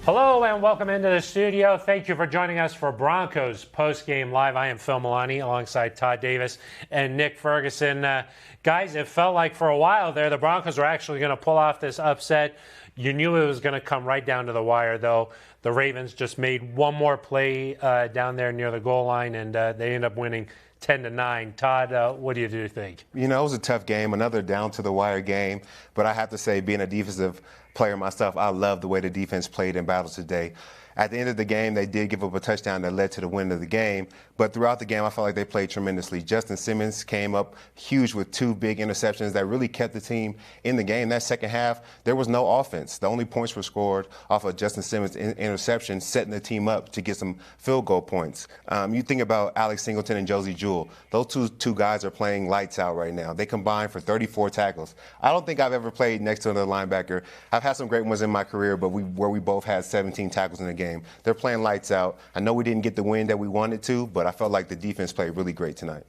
Hello and welcome into the studio. Thank you for joining us for Broncos Postgame Live. I am Phil Milani alongside Todd Davis and Nick Ferguson. Guys, it felt like for a while there the Broncos were actually going to pull off this upset. You knew it was going to come right down to the wire, though. The Ravens just made one more play down there near the goal line, and they end up winning 10-9. Todd, what do you think? You know, it was a tough game, another down-to-the-wire game. But I have to say, being a defensive player myself, I love the way the defense played in battle today. At the end of the game, they did give up a touchdown that led to the win of the game. But throughout the game, I felt like they played tremendously. Justin Simmons came up huge with 2 big interceptions that really kept the team in the game. That second half, there was no offense. The only points were scored off of Justin Simmons' interception, setting the team up to get some field goal points. You think about Alex Singleton and Josie Jewell. Those two guys are playing lights out right now. They combined for 34 tackles. I don't think I've ever played next to another linebacker. I've had some great ones in my career, but where we both had 17 tackles in the game. They're playing lights out. I know we didn't get the win that we wanted to, but I felt like the defense played really great tonight.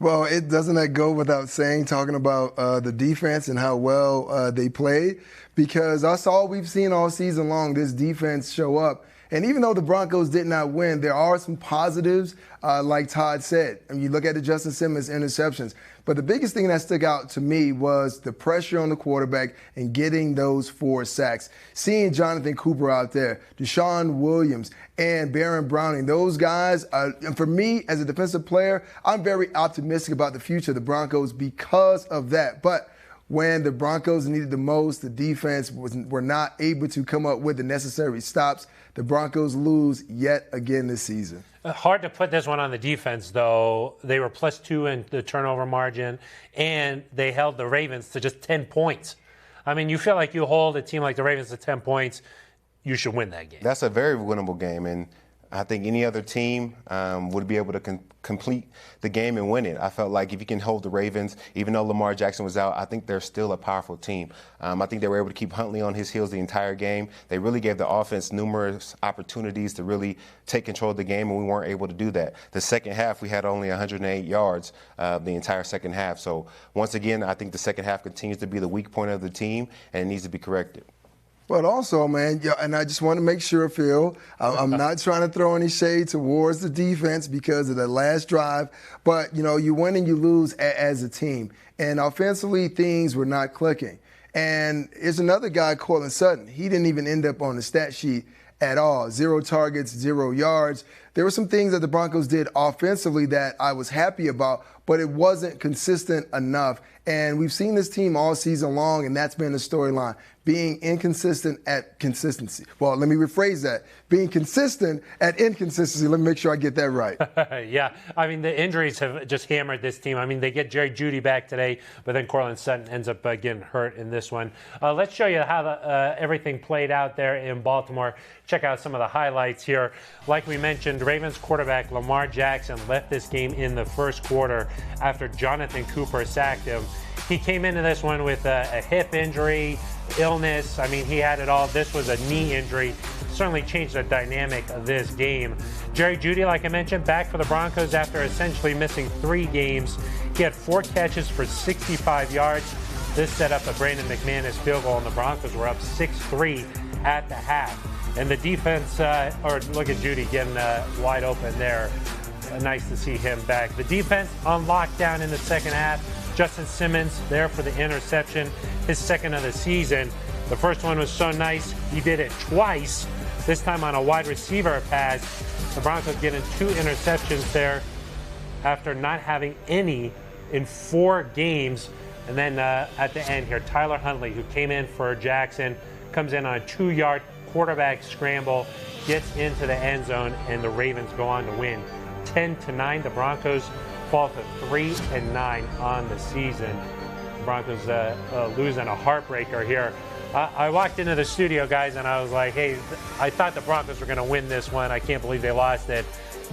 Well, it doesn't that go without saying, talking about the defense and how well they played, because that's all we've seen all season long, this defense show up. And even though the Broncos did not win, there are some positives, like Todd said. I mean, you look at the Justin Simmons interceptions. But the biggest thing that stuck out to me was the pressure on the quarterback and getting those 4 sacks. Seeing Jonathan Cooper out there, Deshaun Williams, and Baron Browning, those guys, and for me as a defensive player, I'm very optimistic about the future of the Broncos because of that. But when the Broncos needed the most, the defense were not able to come up with the necessary stops. The Broncos lose yet again this season. Hard to put this one on the defense, though. They were +2 in the turnover margin, and they held the Ravens to just 10 points. I mean, you feel like you hold a team like the Ravens to 10 points, you should win that game. That's a very winnable game, and I think any other team would be able to complete the game and win it. I felt like if you can hold the Ravens, even though Lamar Jackson was out, I think they're still a powerful team. I think they were able to keep Huntley on his heels the entire game. They really gave the offense numerous opportunities to really take control of the game, and we weren't able to do that. The second half, we had only 108 yards the entire second half. So once again, I think the second half continues to be the weak point of the team, and it needs to be corrected. But also, man, and I just want to make sure, Phil, I'm not trying to throw any shade towards the defense because of the last drive, but, you know, you win and you lose as a team. And offensively, things were not clicking. And there's another guy, Cortland Sutton. He didn't even end up on the stat sheet at all. 0 targets, 0 yards. There were some things that the Broncos did offensively that I was happy about, but it wasn't consistent enough. And we've seen this team all season long, and that's been the storyline, being inconsistent at consistency. Well, let me rephrase that. Being consistent at inconsistency. Let me make sure I get that right. Yeah, I mean, the injuries have just hammered this team. I mean, they get Jerry Jeudy back today, but then Cortland Sutton ends up getting hurt in this one. Let's show you how everything played out there in Baltimore. Check out some of the highlights here. Like we mentioned, Ravens quarterback Lamar Jackson left this game in the first quarter after Jonathan Cooper sacked him. He came into this one with a hip injury, illness. I mean, he had it all. This was a knee injury. Certainly changed the dynamic of this game. Jerry Jeudy, like I mentioned, back for the Broncos after essentially missing 3 games. He had 4 catches for 65 yards. This set up a Brandon McManus field goal, and the Broncos were up 6-3 at the half. And the defense, look at Jeudy getting wide open there. Nice to see him back. The defense on lockdown in the second half. Justin Simmons there for the interception, his second of the season. The first one was so nice, he did it twice, this time on a wide receiver pass. The Broncos getting 2 interceptions there after not having any in 4 games. And then at the end here, Tyler Huntley, who came in for Jackson, comes in on a 2-yard quarterback scramble, gets into the end zone, and the Ravens go on to win 10-9. The Broncos fall to 3-9 on the season. The Broncos losing a heartbreaker here. I walked into the studio, guys, and I was like, hey, I thought the Broncos were going to win this one. I can't believe they lost it.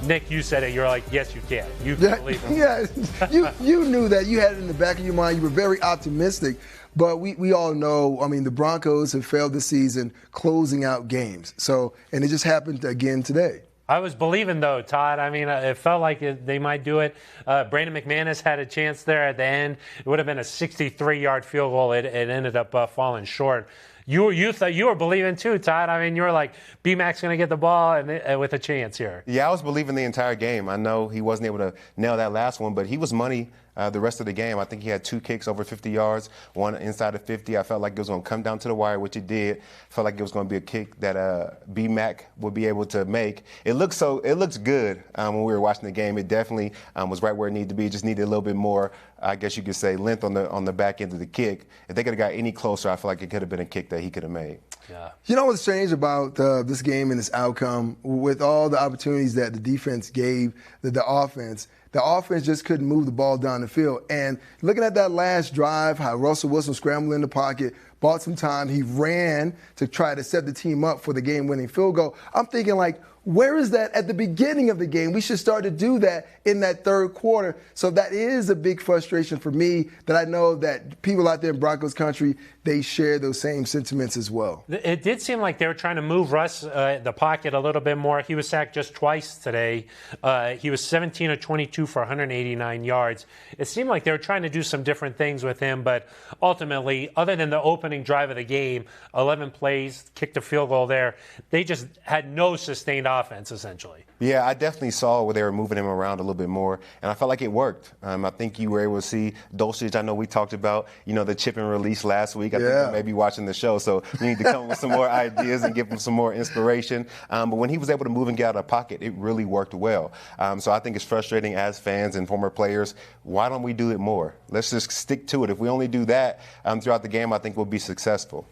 Nick, you said it. You're like, yes, you can. You can believe it. Yeah, you knew that. You had it in the back of your mind. You were very optimistic. But we all know, I mean, the Broncos have failed this season closing out games. So, and it just happened again today. I was believing, though, Todd. I mean, it felt like they might do it. Brandon McManus had a chance there at the end. It would have been a 63-yard field goal. It ended up falling short. You thought you were believing too, Todd. I mean, you were like, B-Mac's going to get the ball and with a chance here. Yeah, I was believing the entire game. I know he wasn't able to nail that last one, but he was money the rest of the game. I think he had 2 kicks over 50 yards, one inside of 50. I felt like it was going to come down to the wire, which it did. Felt like it was going to be a kick that B-Mac would be able to make. It looks good when we were watching the game. It definitely was right where it needed to be. Just needed a little bit more, I guess you could say, length on the back end of the kick. If they could have got any closer, I feel like it could have been a kick that he could have made. Yeah. You know what's strange about this game and this outcome? With all the opportunities that the defense gave the offense just couldn't move the ball down the field. And looking at that last drive, how Russell Wilson scrambled in the pocket, bought some time, he ran to try to set the team up for the game-winning field goal. I'm thinking, like, where is that at the beginning of the game? We should start to do that in that third quarter. So that is a big frustration for me that I know that people out there in Broncos country, they share those same sentiments as well. It did seem like they were trying to move Russ the pocket a little bit more. He was sacked just twice today. He was 17 of 22 for 189 yards. It seemed like they were trying to do some different things with him, but ultimately, other than the opening drive of the game, 11 plays, kicked a field goal there, they just had no sustained offense, essentially. Yeah, I definitely saw where they were moving him around a little bit more, and I felt like it worked. I think you were able to see Dulcich. I know we talked about, the chip and release last week. I think you may be watching the show, so we need to come up with some more ideas and give him some more inspiration. But when he was able to move and get out of the pocket, it really worked well. So I think it's frustrating as fans and former players. Why don't we do it more? Let's just stick to it. If we only do that throughout the game, I think we'll be successful.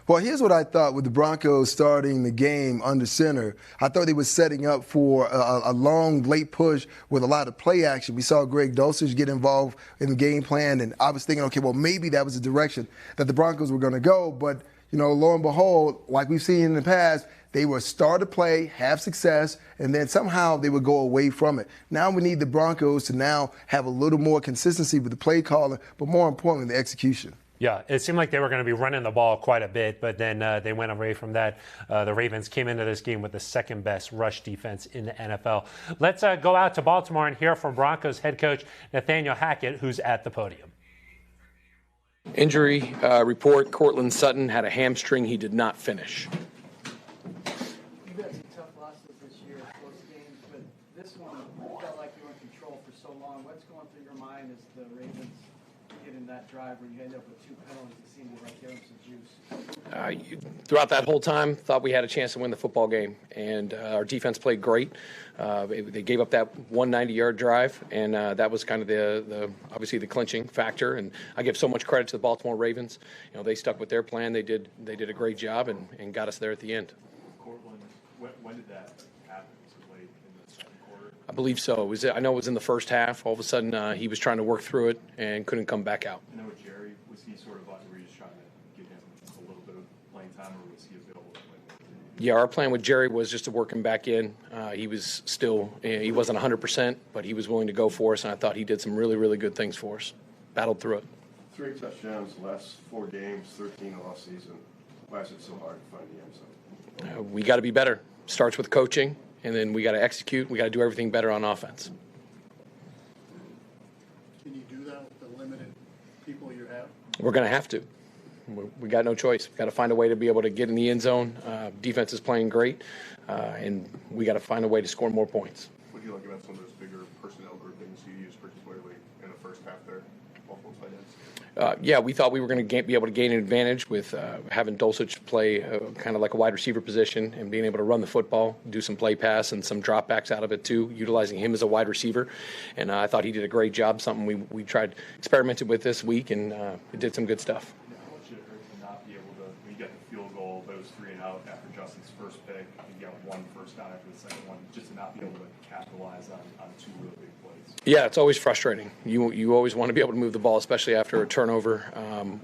Well, here's what I thought with the Broncos starting the game under center. I thought they were setting up for a long, late push with a lot of play action. We saw Greg Dulcich get involved in the game plan, and I was thinking, okay, well, maybe that was the direction that the Broncos were going to go. But, lo and behold, like we've seen in the past, they would start a play, have success, and then somehow they would go away from it. Now we need the Broncos to now have a little more consistency with the play calling, but more importantly, the execution. Yeah, it seemed like they were going to be running the ball quite a bit, but then they went away from that. The Ravens came into this game with the second best rush defense in the NFL. Let's go out to Baltimore and hear from Broncos head coach Nathaniel Hackett, who's at the podium. Injury report, Cortland Sutton had a hamstring he did not finish. You've had some tough losses this year, close games, but this one, you felt like you were in control for so long. What's going through your mind as the Ravens get in that drive where you end up with 2 penalties? It seemed like there was some juice. Throughout that whole time, thought we had a chance to win the football game, and our defense played great. They gave up that 190-yard drive, and that was kind of the obviously the clinching factor. And I give so much credit to the Baltimore Ravens. They stuck with their plan. They did a great job and got us there at the end. Cortland, when did that happen? Was it late in the second quarter? I believe so. I know it was in the first half. All of a sudden, he was trying to work through it and couldn't come back out. I know with Jerry, was he sort of like, were you just trying to give him a little bit of playing time, or was he available? Yeah, our plan with Jerry was just to work him back in. He was still, he wasn't 100%, but he was willing to go for us, and I thought he did some really, really good things for us. Battled through it. 3 touchdowns the last 4 games, 13 off season. Why is it so hard to find the end zone? We got to be better. Starts with coaching, and then we got to execute. We got to do everything better on offense. Can you do that with the limited people you have? We're going to have to. We got no choice. We got to find a way to be able to get in the end zone. Defense is playing great, and we got to find a way to score more points. What do you like about some of those bigger personnel groupings you used particularly in the first half there? Multiple tight ends? Yeah, we thought we were going to be able to gain an advantage with having Dulcich play kind of like a wide receiver position and being able to run the football, do some play pass and some dropbacks out of it too, utilizing him as a wide receiver. And I thought he did a great job, something we tried, experimented with this week, and it did some good stuff. How much did it hurt to not be able to, when you get the field goal, those 3 and out after Justin's first pick, you got 1 first down after the second one, just to not be able to capitalize on 2 really big plays? Yeah, it's always frustrating. You always want to be able to move the ball, especially after a turnover.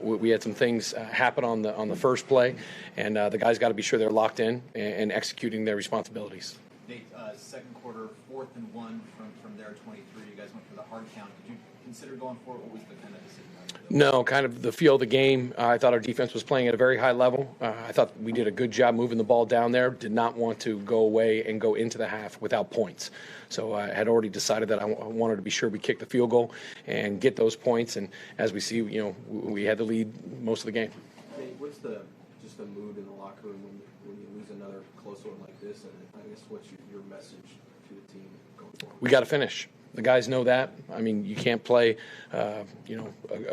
We had some things happen on the first play, and the guys got to be sure they're locked in and executing their responsibilities. Nate, second quarter, 4th and 1 from their 23. You guys went for the hard count. Did you consider going for it? What was the kind of decision? No, kind of the feel of the game. I thought our defense was playing at a very high level. I thought we did a good job moving the ball down there. Did not want to go away and go into the half without points. So I had already decided that I wanted to be sure we kick the field goal and get those points. And as we see, we had the lead most of the game. Hey, what's the just the mood in the locker room when you lose another close one like this? And I guess what's your message to the team going forward? We got to finish. The guys know that. I mean, you can't play, a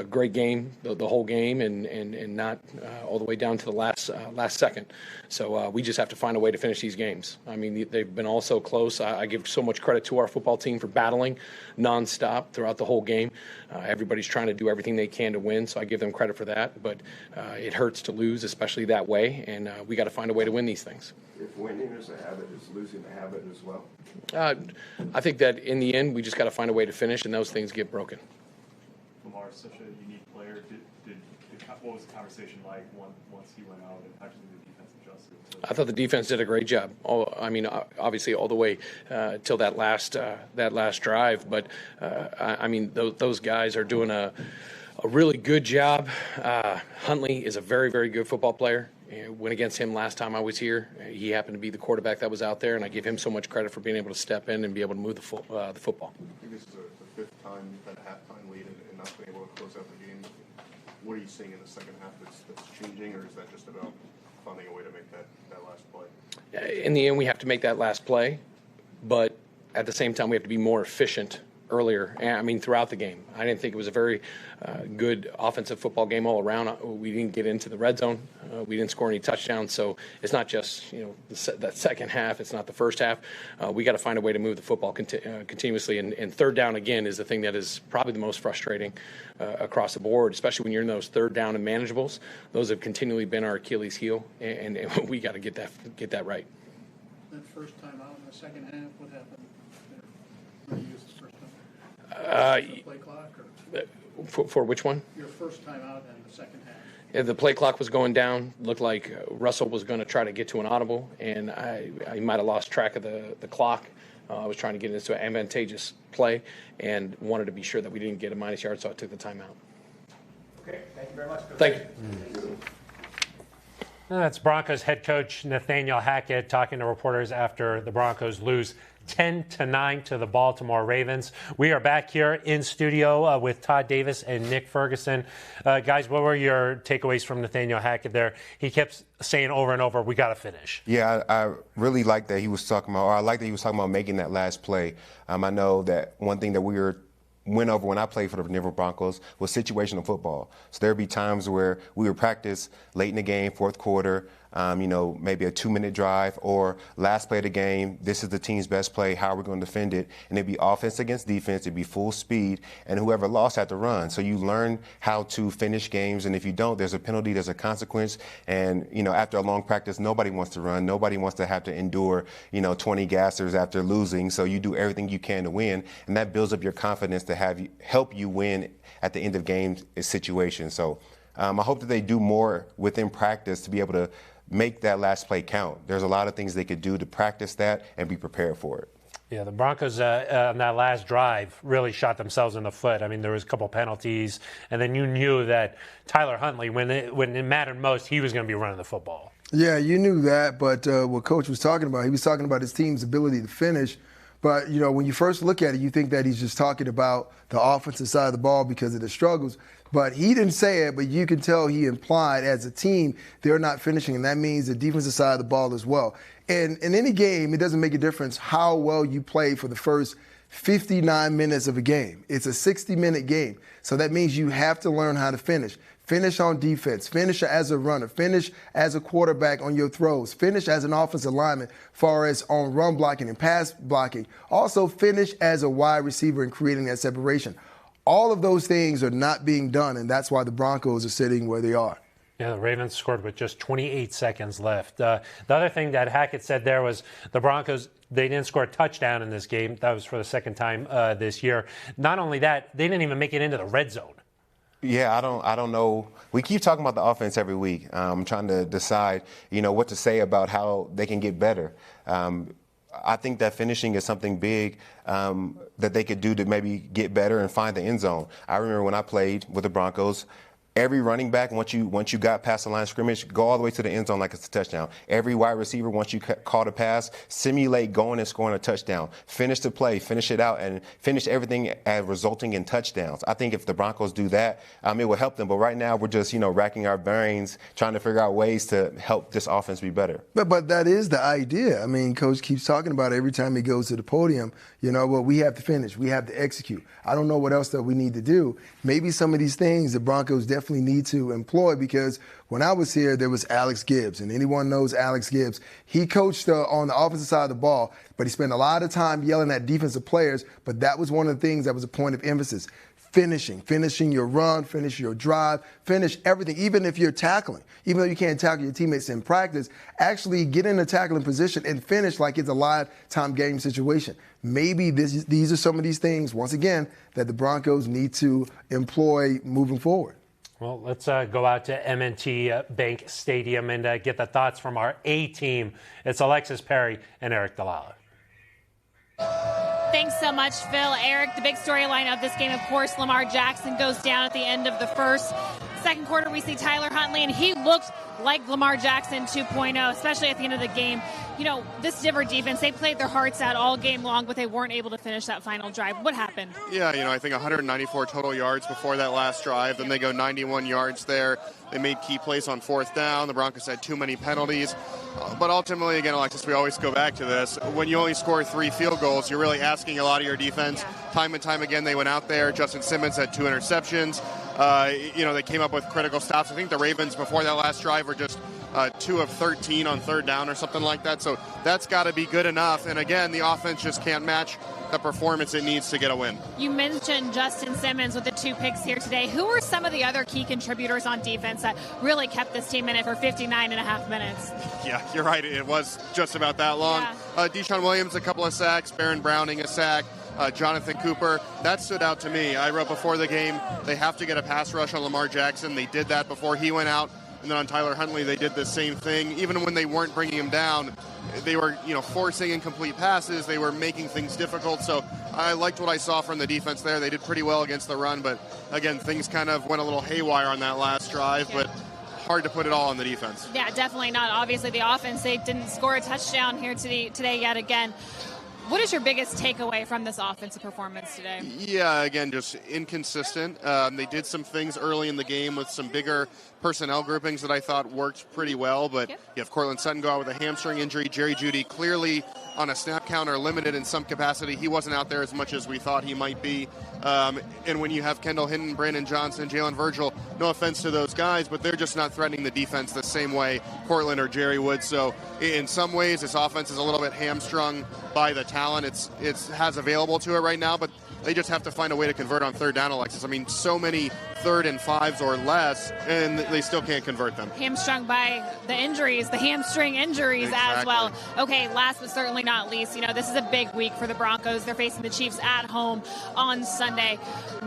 great game the whole game and not all the way down to the last second. So we just have to find a way to finish these games. I mean, they've been all so close. I give so much credit to our football team for battling nonstop throughout the whole game. Everybody's trying to do everything they can to win, so I give them credit for that. But it hurts to lose, especially that way, and we got to find a way to win these things. If winning is a habit, is losing a habit as well? I think that in the end, we just got to find a way to finish, and those things get broken. Lamar is such a unique player. What was the conversation like once he went out, and how did the defense adjust? I thought the defense did a great job. Obviously, all the way till that last drive. But those guys are doing a really good job. Huntley is a very, very good football player. Went against him last time I was here. He happened to be the quarterback that was out there, and I give him so much credit for being able to step in and be able to move the football. I think this is the fifth time you've had a halftime lead and not been able to close out the game. What are you seeing in the second half that's changing, or is that just about finding a way to make that last play? In the end, we have to make that last play, but at the same time, we have to be more efficient earlier. Throughout the game. I didn't think it was a very good offensive football game all around. We didn't get into the red zone. We didn't score any touchdowns. So it's not just that second half. It's not the first half. We got to find a way to move the football continuously. And third down again is the thing that is probably the most frustrating across the board, especially when you're in those third down and manageables. Those have continually been our Achilles heel, and we got to get that right. That first time out in the second half, what happened there? You used the first time. Play clock, or For which one? your first time out in the second half. Yeah, the play clock was going down. Looked like Russell was going to try to get to an audible, and I might have lost track of the clock. I was trying to get into an advantageous play and wanted to be sure that we didn't get a minus yard, so I took the timeout. Okay, thank you very much, Coach. Thank you. That's Broncos head coach Nathaniel Hackett talking to reporters after the Broncos lose 10-9 to the Baltimore Ravens. We are back here in studio with Todd Davis and Nick Ferguson. Guys, what were your takeaways from Nathaniel Hackett there? He kept saying over and over, we got to finish. Yeah, I really like that he was talking about, or I like that he was talking about making that last play. I know that one thing that went over when I played for the Denver Broncos was situational football. So there'd be times where we would practice late in the game, fourth quarter, maybe a 2-minute drive, or last play of the game, this is the team's best play, how are we going to defend it? And it'd be offense against defense, it'd be full speed, and whoever lost had to run. So you learn how to finish games, and if you don't, there's a penalty, there's a consequence, and, after a long practice, nobody wants to run, nobody wants to have to endure, 20 gassers after losing, so you do everything you can to win, and that builds up your confidence to help you win at the end of game situations. So I hope that they do more within practice to be able to make that last play count. There's a lot of things they could do to practice that and be prepared for it. Yeah, the Broncos on that last drive really shot themselves in the foot. There was a couple penalties, and then you knew that Tyler Huntley, when it mattered most, he was going to be running the football. Yeah, you knew that, but what Coach was talking about, he was talking about his team's ability to finish. But, when you first look at it, you think that he's just talking about the offensive side of the ball because of the struggles. But he didn't say it, but you can tell he implied as a team they're not finishing, and that means the defensive side of the ball as well. And in any game, it doesn't make a difference how well you play for the first 59 minutes of a game. It's a 60-minute game. So that means you have to learn how to finish. Finish on defense. Finish as a runner. Finish as a quarterback on your throws. Finish as an offensive lineman far as on run blocking and pass blocking. Also finish as a wide receiver and creating that separation. All of those things are not being done, and that's why the Broncos are sitting where they are. Yeah, the Ravens scored with just 28 seconds left. The other thing that Hackett said there was the Broncos, they didn't score a touchdown in this game. That was for the second time this year. Not only that, they didn't even make it into the red zone. Yeah, I don't know. We keep talking about the offense every week. I'm trying to decide, what to say about how they can get better. I think that finishing is something big that they could do to maybe get better and find the end zone. I remember when I played with the Broncos, Every running back, once you got past the line of scrimmage, go all the way to the end zone like it's a touchdown. Every wide receiver, once you caught a pass, simulate going and scoring a touchdown. Finish the play, finish it out, and finish everything resulting in touchdowns. I think if the Broncos do that, it will help them. But right now, we're just racking our brains, trying to figure out ways to help this offense be better. But that is the idea. I mean, Coach keeps talking about it every time he goes to the podium. We have to finish. We have to execute. I don't know what else that we need to do. Maybe some of these things the Broncos definitely need to employ, because when I was here, there was Alex Gibbs, and anyone knows Alex Gibbs. He coached on the offensive side of the ball, but he spent a lot of time yelling at defensive players, but that was one of the things that was a point of emphasis. Finishing your run, finish your drive, finish everything, even if you're tackling. Even though you can't tackle your teammates in practice, actually get in a tackling position and finish like it's a lifetime game situation. Maybe these are some of these things, once again, that the Broncos need to employ moving forward. Well, let's go out to M&T Bank Stadium and get the thoughts from our A-team. It's Alexis Perry and Eric Dalala. Thanks so much, Phil. Eric, the big storyline of this game, of course, Lamar Jackson goes down at the end of the first. Second quarter, we see Tyler Huntley, and he looked like Lamar Jackson 2.0, especially at the end of the game. This Denver defense, they played their hearts out all game long, but they weren't able to finish that final drive. What happened? Yeah, I think 194 total yards before that last drive. Then they go 91 yards there. They made key plays on fourth down. The Broncos had too many penalties. But ultimately, again, Alexis, we always go back to this. When you only score 3 field goals, you're really asking a lot of your defense. Time and time again, they went out there. Justin Simmons had 2 interceptions. They came up with critical stops. I think the Ravens before that last drive were just 2 of 13 on third down or something like that. So that's got to be good enough. And again, the offense just can't match the performance it needs to get a win. You mentioned Justin Simmons with the 2 picks here today. Who were some of the other key contributors on defense that really kept this team in it for 59 and a half minutes? Yeah, you're right. It was just about that long. Yeah. Deshaun Williams, a couple of sacks. Baron Browning, a sack. Jonathan Cooper, that stood out to me. I wrote before the game, they have to get a pass rush on Lamar Jackson. They did that before he went out. And then on Tyler Huntley, they did the same thing. Even when they weren't bringing him down, they were, forcing incomplete passes. They were making things difficult. So I liked what I saw from the defense there. They did pretty well against the run. But, again, things kind of went a little haywire on that last drive. Yeah. But hard to put it all on the defense. Yeah, definitely not. Obviously, the offense, they didn't score a touchdown here today yet again. What is your biggest takeaway from this offensive performance today? Yeah, again, just inconsistent. They did some things early in the game with some bigger personnel groupings that I thought worked pretty well, but you have Cortland Sutton go out with a hamstring injury. Jerry Jeudy clearly on a snap counter limited in some capacity. He wasn't out there as much as we thought he might be. And when you have Kendall Hinton, Brandon Johnson, Jalen Virgil, no offense to those guys, but they're just not threatening the defense the same way Cortland or Jerry would. So in some ways, this offense is a little bit hamstrung by the talent it has available to it right now, but they just have to find a way to convert on third down, Alexis. I mean, so many 3rd and 5s or less, and they still can't convert them. Hamstrung by the injuries, the hamstring injuries as well. Okay, last but certainly not least, this is a big week for the Broncos. They're facing the Chiefs at home on Sunday.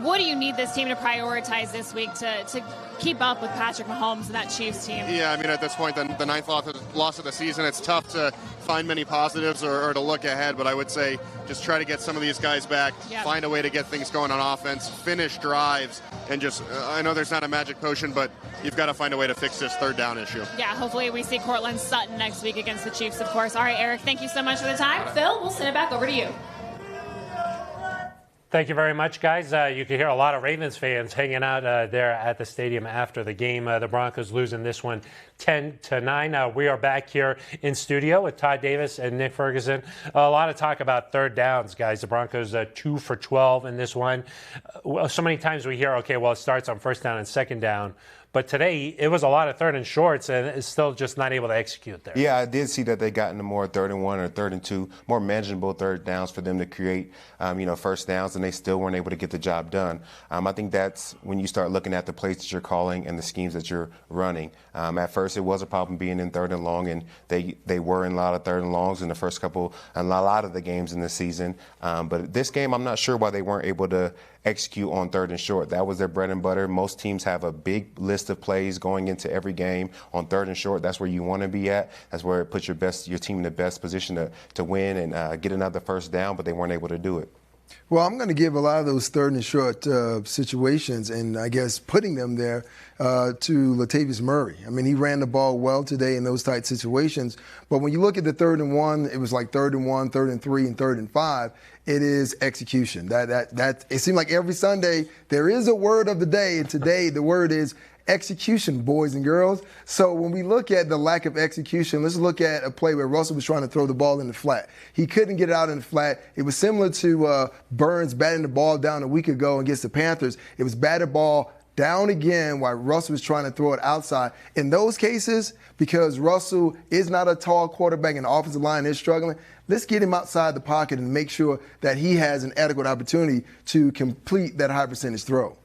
What do you need this team to prioritize this week to keep up with Patrick Mahomes and that Chiefs team? Yeah, I mean, at this point, the 9th loss of the season, it's tough to find many positives or to look ahead, but I would say just try to get some of these guys back, find a way to get things going on offense, finish drives, and just, I know there's not a magic potion, but you've got to find a way to fix this third down issue. Yeah, hopefully we see Cortland Sutton next week against the Chiefs, of course. All right, Eric, thank you so much for the time. Phil, we'll send it back over to you. Thank you very much, guys. You can hear a lot of Ravens fans hanging out there at the stadium after the game. The Broncos losing this one 10-9. We are back here in studio with Todd Davis and Nick Ferguson. A lot of talk about third downs, guys. The Broncos 2 for 12 in this one. So many times we hear, okay, well, it starts on first down and second down. But today, it was a lot of 3rd and shorts, and it's still just not able to execute there. Yeah, I did see that they got into more 3rd and 1 or 3rd and 2, more manageable third downs for them to create, first downs, and they still weren't able to get the job done. I think that's when you start looking at the plays that you're calling and the schemes that you're running. At first, it was a problem being in 3rd and long, and they were in a lot of 3rd and longs in the first couple, and a lot of the games in the season. But this game, I'm not sure why they weren't able to execute on 3rd and short. That was their bread and butter. Most teams have a big list of plays going into every game on 3rd and short. That's where you want to be at. That's where it puts your team in the best position to win and get another first down, but they weren't able to do it. Well, I'm going to give a lot of those third and short situations, and I guess putting them there to Latavius Murray. I mean, he ran the ball well today in those tight situations. But when you look at the 3rd and 1, it was like 3rd and 1, 3rd and 3, and 3rd and 5. It is execution. That it seemed like every Sunday there is a word of the day, and today the word is execution, boys and girls. So when we look at the lack of execution, let's look at a play where Russell was trying to throw the ball in the flat. He couldn't get it out in the flat. It was similar to Burns batting the ball down a week ago against the Panthers. It was batted ball down again while Russell was trying to throw it outside. In those cases, because Russell is not a tall quarterback and the offensive line is struggling, let's get him outside the pocket and make sure that he has an adequate opportunity to complete that high percentage throw.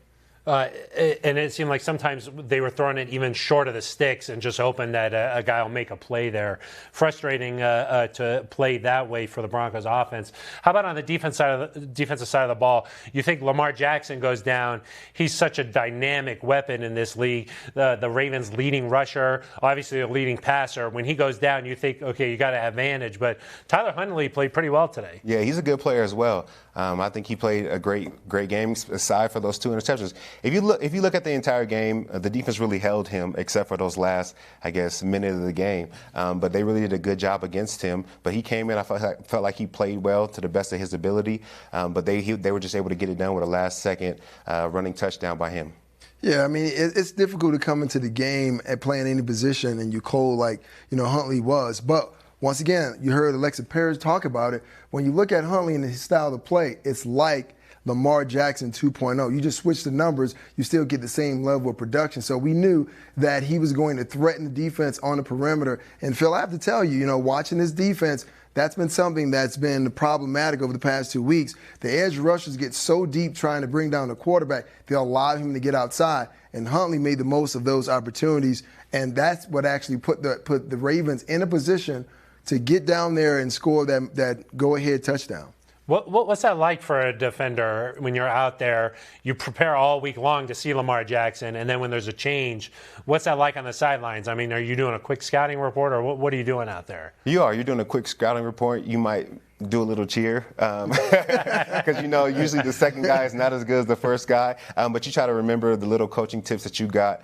And it seemed like sometimes they were throwing it even short of the sticks and just hoping that a guy will make a play there. Frustrating to play that way for the Broncos offense. How about on the defensive side of the ball? You think Lamar Jackson goes down. He's such a dynamic weapon in this league. The Ravens' leading rusher, obviously a leading passer. When he goes down, you think, okay, you got to have advantage. But Tyler Huntley played pretty well today. Yeah, he's a good player as well. I think he played a great game aside for those 2 interceptions. If you look at the entire game, the defense really held him except for those last, I guess, minute of the game. But they really did a good job against him. But he came in, I felt like he played well to the best of his ability. But they were just able to get it done with a last-second running touchdown by him. Yeah, I mean, it's difficult to come into the game and play in any position and you're cold like, Huntley was. But once again, you heard Alexa Parrish talk about it. When you look at Huntley and his style of play, it's like Lamar Jackson 2.0. You just switch the numbers, you still get the same level of production. So we knew that he was going to threaten the defense on the perimeter. And Phil, I have to tell you, watching this defense, that's been something that's been problematic over the past 2 weeks. The edge rushers get so deep trying to bring down the quarterback, they'll allow him to get outside. And Huntley made the most of those opportunities. And that's what actually put the Ravens in a position to get down there and score that go-ahead touchdown. What's that like for a defender when you're out there? You prepare all week long to see Lamar Jackson, and then when there's a change, what's that like on the sidelines? I mean, are you doing a quick scouting report, or what are you doing out there? You're doing a quick scouting report. You might do a little cheer because usually the second guy is not as good as the first guy, but you try to remember the little coaching tips that you got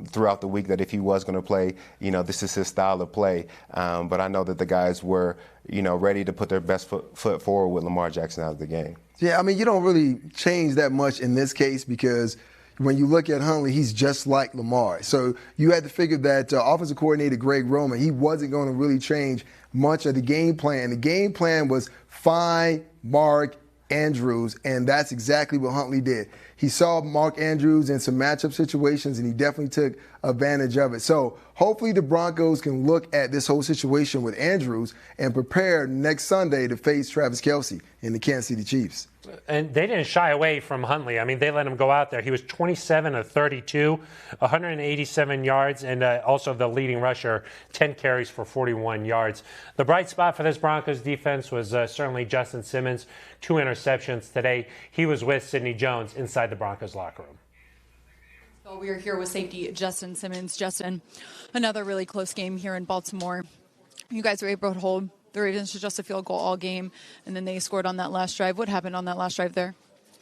throughout the week, that if he was going to play, this is his style of play. But I know that the guys were ready to put their best foot forward with Lamar Jackson out of the game. Yeah, I mean, you don't really change that much in this case because when you look at Huntley, he's just like Lamar. So you had to figure that offensive coordinator Greg Roman, he wasn't going to really change much of the game plan. The game plan was find Mark Andrews, and that's exactly what Huntley did. He saw Mark Andrews in some matchup situations, and he definitely took advantage of it. So hopefully the Broncos can look at this whole situation with Andrews and prepare next Sunday to face Travis Kelce in the Kansas City Chiefs. And they didn't shy away from Huntley. I mean, they let him go out there. He was 27 of 32, 187 yards, and also the leading rusher, 10 carries for 41 yards. The bright spot for this Broncos defense was certainly Justin Simmons, 2 interceptions today. He was with Sidney Jones inside the Broncos locker room. So we are here with safety Justin Simmons. Justin, another really close game here in Baltimore. You guys were able to hold the Ravens to just a field goal all game, and then they scored on that last drive. What happened on that last drive there?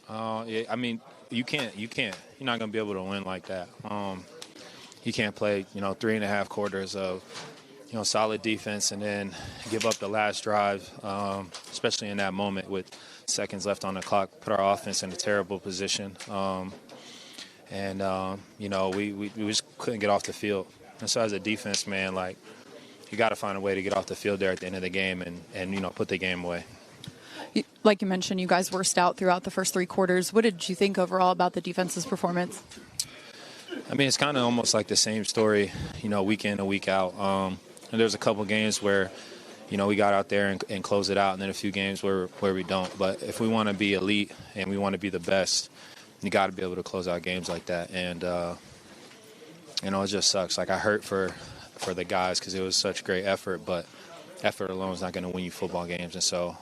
Yeah, I mean, you can't. You're not going to be able to win like that. You can't play, 3.5 quarters of, solid defense and then give up the last drive, especially in that moment with seconds left on the clock, put our offense in a terrible position. We just couldn't get off the field. And so as a defense, man, you got to find a way to get off the field there at the end of the game and put the game away. Like you mentioned, you guys were stout throughout the first 3 quarters. What did you think overall about the defense's performance? I mean, it's kind of almost like the same story, week in and week out. And there's a couple games where, we got out there and closed it out, and then a few games where we don't. But if we want to be elite and we want to be the best, you got to be able to close out games like that. And, it just sucks. I hurt for the guys because it was such great effort, but effort alone is not going to win you football games. And so,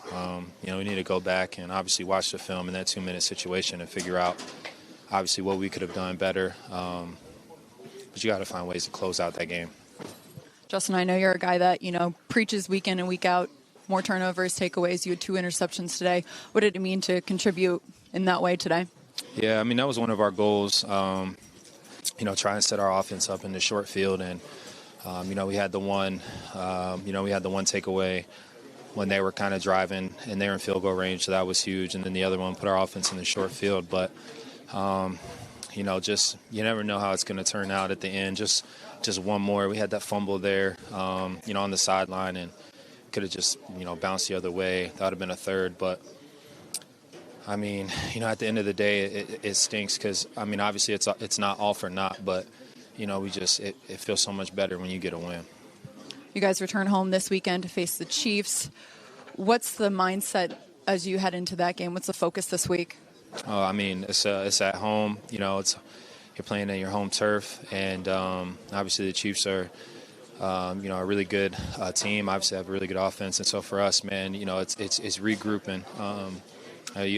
we need to go back and obviously watch the film in that 2-minute situation and figure out obviously what we could have done better. But you got to find ways to close out that game. Justin, I know you're a guy that, preaches week in and week out more turnovers, takeaways. You had 2 interceptions today. What did it mean to contribute in that way today? Yeah, I mean, that was one of our goals, try and set our offense up in the short field. And, we had the one takeaway when they were kind of driving and they were in field goal range, so that was huge. And then the other one put our offense in the short field. But, just you never know how it's going to turn out at the end. Just one more. We had that fumble there, on the sideline, and could have just, bounced the other way. That would have been a third. But, I mean, at the end of the day, it stinks because, I mean, obviously it's not all for naught, but, it feels so much better when you get a win. You guys return home this weekend to face the Chiefs. What's the mindset as you head into that game? What's the focus this week? Oh, I mean, it's at home. You're playing in your home turf, and obviously the Chiefs are, a really good team. Obviously, have a really good offense, and so for us, man, it's regrouping.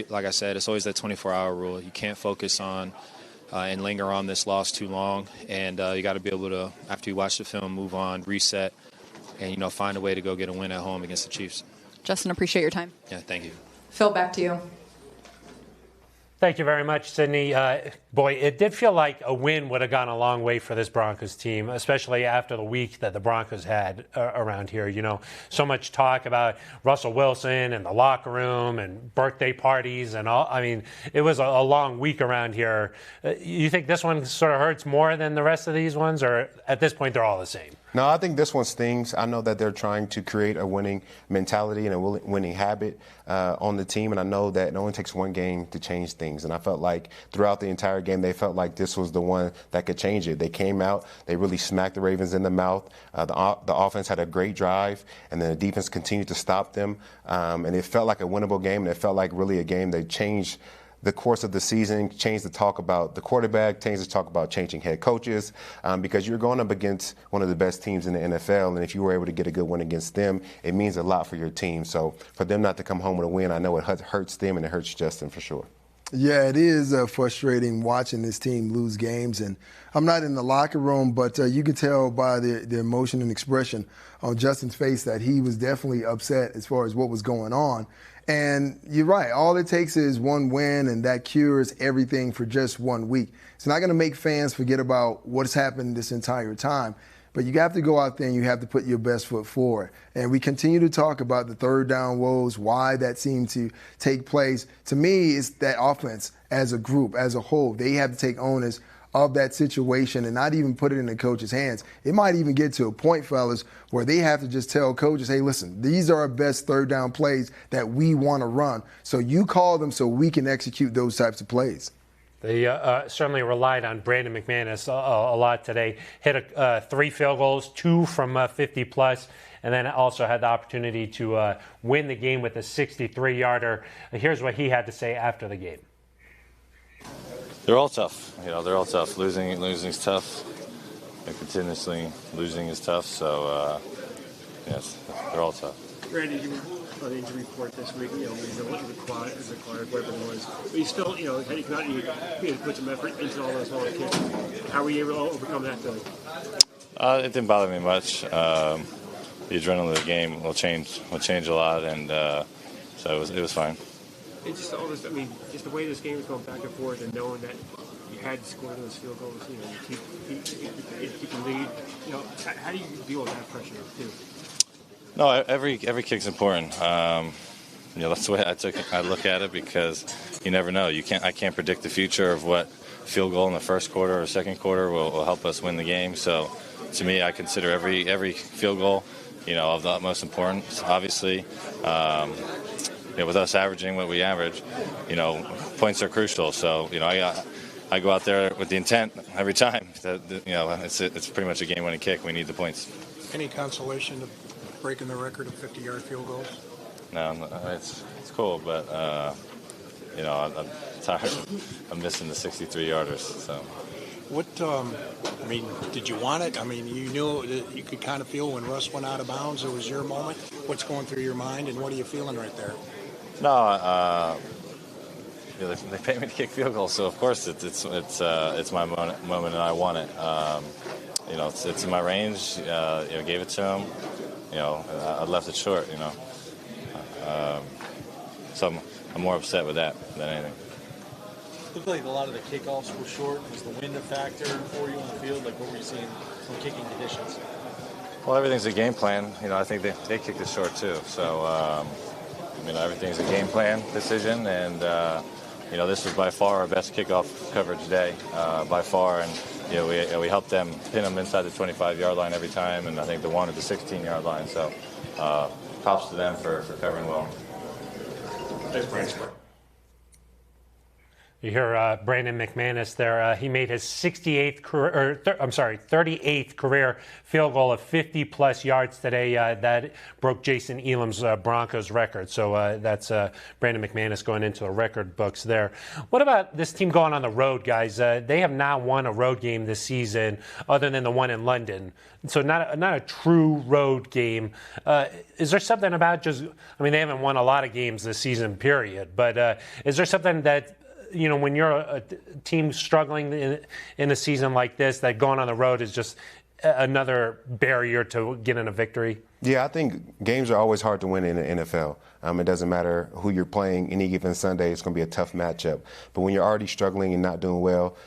Like I said, it's always that 24-hour rule. You can't focus on and linger on this loss too long, and you got to be able to, after you watch the film, move on, reset, and find a way to go get a win at home against the Chiefs. Justin, appreciate your time. Yeah, thank you. Phil, back to you. Thank you very much, Sydney. Boy, it did feel like a win would have gone a long way for this Broncos team, especially after the week that the Broncos had around here. So much talk about Russell Wilson and the locker room and birthday parties and all. I mean, it was a long week around here. You think this one sort of hurts more than the rest of these ones, or at this point they're all the same? No, I think this one stings. I know that they're trying to create a winning mentality and a winning habit on the team, and I know that it only takes one game to change things. And I felt like throughout the entire game, they felt like this was the one that could change it. They came out, they really smacked the Ravens in the mouth. The offense had a great drive, and then the defense continued to stop them. And it felt like a winnable game, and it felt like really a game that changed the course of the season, changed the talk about the quarterback, changed the talk about changing head coaches, because you're going up against one of the best teams in the NFL, and if you were able to get a good win against them, it means a lot for your team. So for them not to come home with a win, I know it hurts them and it hurts Justin for sure. Yeah, it is frustrating watching this team lose games. And I'm not in the locker room, but you can tell by the emotion and expression on Justin's face that he was definitely upset as far as what was going on. And you're right. All it takes is one win, and that cures everything for just 1 week. It's not going to make fans forget about what's happened this entire time. But you have to go out there and you have to put your best foot forward. And we continue to talk about the third down woes, why that seemed to take place. To me, it's that offense as a group, as a whole. They have to take onus of that situation and not even put it in the coach's hands. It might even get to a point, fellas, where they have to just tell coaches, hey, listen, these are our best third down plays that we want to run. So you call them so we can execute those types of plays. They certainly relied on Brandon McManus a lot today. Hit 3 field goals, 2 from 50-plus, and then also had the opportunity to win the game with a 63-yarder. Here's what he had to say after the game. They're all tough. They're all tough. Losing's tough. And continuously losing is tough. So, yes, they're all tough. Randy, you were on the injury report this week. You know required, whatever it was. But you still, had you come out and you put some effort into all those long kicks. How were you able to overcome that today? It didn't bother me much. The adrenaline of the game will change a lot, and so it was fine. It's just all this. I mean, just the way this game is going back and forth, and knowing that you had to score those field goals. You keep the lead. How do you deal with that pressure too? No, every kick's important. That's the way I look at it, because you never know. I can't predict the future of what field goal in the first quarter or second quarter will help us win the game. So, to me, I consider every field goal, of the utmost importance. Obviously, with us averaging what we average, points are crucial. So, I go out there with the intent every time that it's pretty much a game-winning kick. We need the points. Any consolation of breaking the record of 50-yard field goals? No, it's cool, but I'm tired. I'm missing the 63-yarders. So, what? Did you want it? You knew that you could kind of feel when Russ went out of bounds. It was your moment. What's going through your mind, and what are you feeling right there? No, they paid me to kick field goals, so of course it's my moment, and I want it. It's in my range. Gave it to him. I left it short. So I'm more upset with that than anything. It looked like a lot of the kickoffs were short. Was the wind a factor for you on the field? Like, what were you seeing from kicking conditions? Well, everything's a game plan. I think they kicked it short too. So, everything's a game plan decision, and this was by far our best kickoff coverage day, by far. And we helped them pin them inside the 25-yard line every time, and I think the one at the 16-yard line. So, props to them for covering well. Thanks, Brandon. You hear Brandon McManus there. He made his 38th career field goal of 50-plus yards today. That broke Jason Elam's Broncos record. So that's Brandon McManus going into the record books there. What about this team going on the road, guys? They have not won a road game this season other than the one in London. So not a true road game. Is there something about they haven't won a lot of games this season, period. But is there something that, when you're a team struggling in a season like this, that going on the road is just another barrier to getting a victory? Yeah, I think games are always hard to win in the NFL. It doesn't matter who you're playing. Any given Sunday, it's going to be a tough matchup. But when you're already struggling and not doing well,